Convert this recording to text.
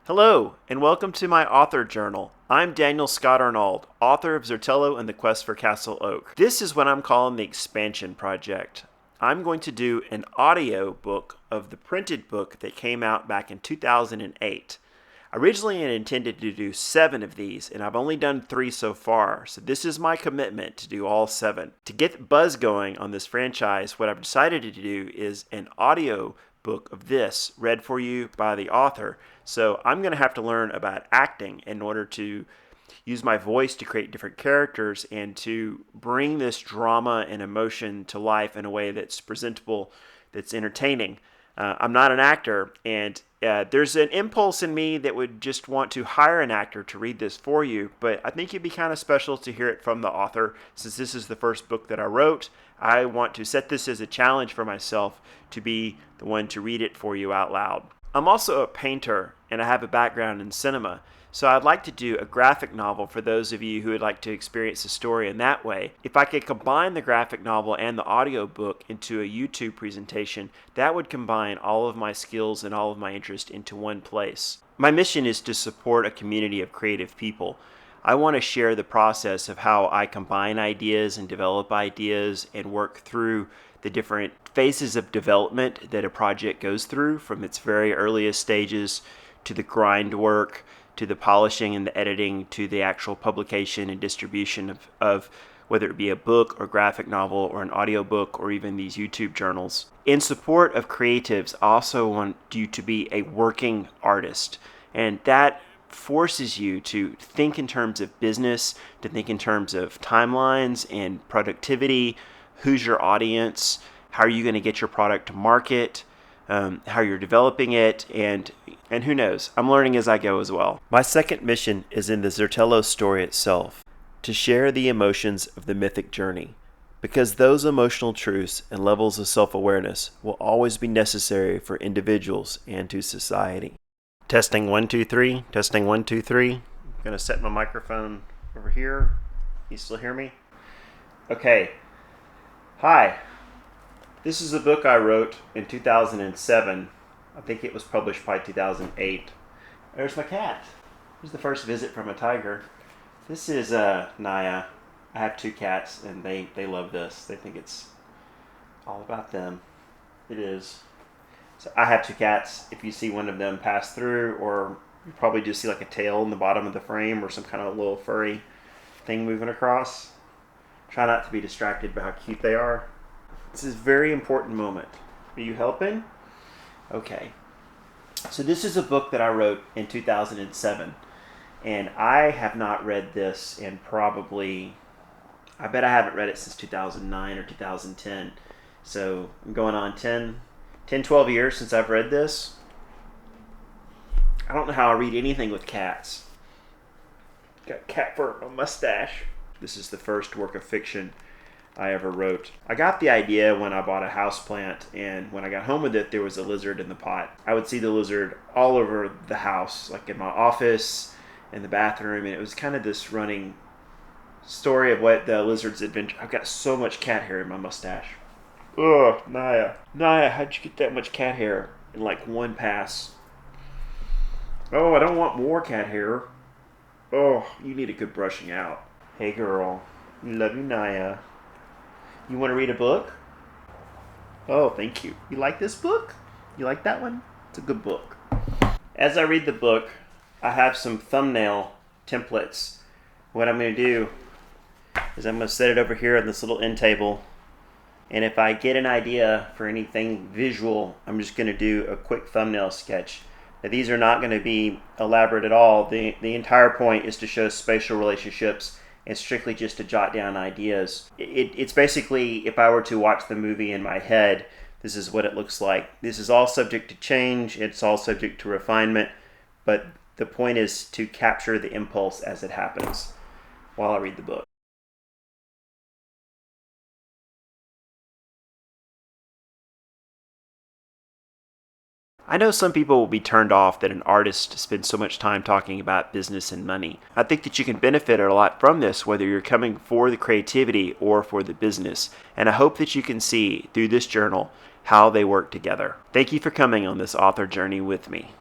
Hello, and welcome to my author journal. I'm Daniel Scott Arnold, author of Zertelo and the Quest for CastleOak. This is what I'm calling the Expansion Project. I'm going to do an audio book of the printed book that came out back in 2008. Originally, I intended to do 7 of these, and I've only done 3 so far, so this is my commitment to do all 7. To get the buzz going on this franchise, what I've decided to do is an audio book of this read for you by the author. So I'm going to have to learn about acting in order to use my voice to create different characters and to bring this drama and emotion to life in a way that's presentable, that's entertaining. I'm not an actor, and there's an impulse in me that would just want to hire an actor to read this for you, but I think it'd be kind of special to hear it from the author. Since this is the first book that I wrote, I want to set this as a challenge for myself to be the one to read it for you out loud. I'm also a painter, and I have a background in cinema, so I'd like to do a graphic novel for those of you who would like to experience the story in that way. If I could combine the graphic novel and the audio book into a YouTube presentation, that would combine all of my skills and all of my interest into one place. My mission is to support a community of creative people. I want to share the process of how I combine ideas and develop ideas and work through the different phases of development that a project goes through, from its very earliest stages to the grind work, to the polishing and the editing, to the actual publication and distribution of whether it be a book or graphic novel or an audiobook or even these YouTube journals. In support of creatives, I also want you to be a working artist, and that forces you to think in terms of business, to think in terms of timelines and productivity. Who's your audience? How are you going to get your product to market? How you're developing it, and who knows, I'm learning as I go as well. My second mission is in the Zertelo story itself, to share the emotions of the mythic journey, because those emotional truths and levels of self-awareness will always be necessary for individuals and to society. Testing 1 2 3, testing 1 2 3. I'm going to set my microphone over here. You still hear me? Okay. Hi. This is a book I wrote in 2007. I think it was published by 2008. There's my cat. Here's the first visit from a tiger. This is Naya. I have 2 cats, and they love this. They think it's all about them. It is. So I have 2 cats. If you see one of them pass through, or you probably just see like a tail in the bottom of the frame or some kind of little furry thing moving across, try not to be distracted by how cute they are. This is a very important moment. Are you helping? Okay. So this is a book that I wrote in 2007. And I have not read this in probably, I bet I haven't read it since 2009 or 2010. So I'm going on 12 years since I've read this. I don't know how I read anything with cats. Got cat fur on my mustache. This is the first work of fiction I ever wrote. I got the idea when I bought a houseplant, and when I got home with it, there was a lizard in the pot. I would see the lizard all over the house, like in my office, in the bathroom, and it was kind of this running story of what the lizard's adventure. I've got so much cat hair in my mustache. Ugh, Naya. Naya, how'd you get that much cat hair in like one pass? Oh, I don't want more cat hair. Oh, you need a good brushing out. Hey girl, love you, Naya. You want to read a book? Oh, thank you. You like this book? You like that one? It's a good book. As I read the book, I have some thumbnail templates. What I'm going to do is I'm going to set it over here on this little end table. And if I get an idea for anything visual, I'm just going to do a quick thumbnail sketch. Now, these are not going to be elaborate at all. The entire point is to show spatial relationships and strictly just to jot down ideas. It's basically, if I were to watch the movie in my head, this is what it looks like. This is all subject to change. It's all subject to refinement. But the point is to capture the impulse as it happens while I read the book. I know some people will be turned off that an artist spends so much time talking about business and money. I think that you can benefit a lot from this, whether you're coming for the creativity or for the business. And I hope that you can see through this journal how they work together. Thank you for coming on this author journey with me.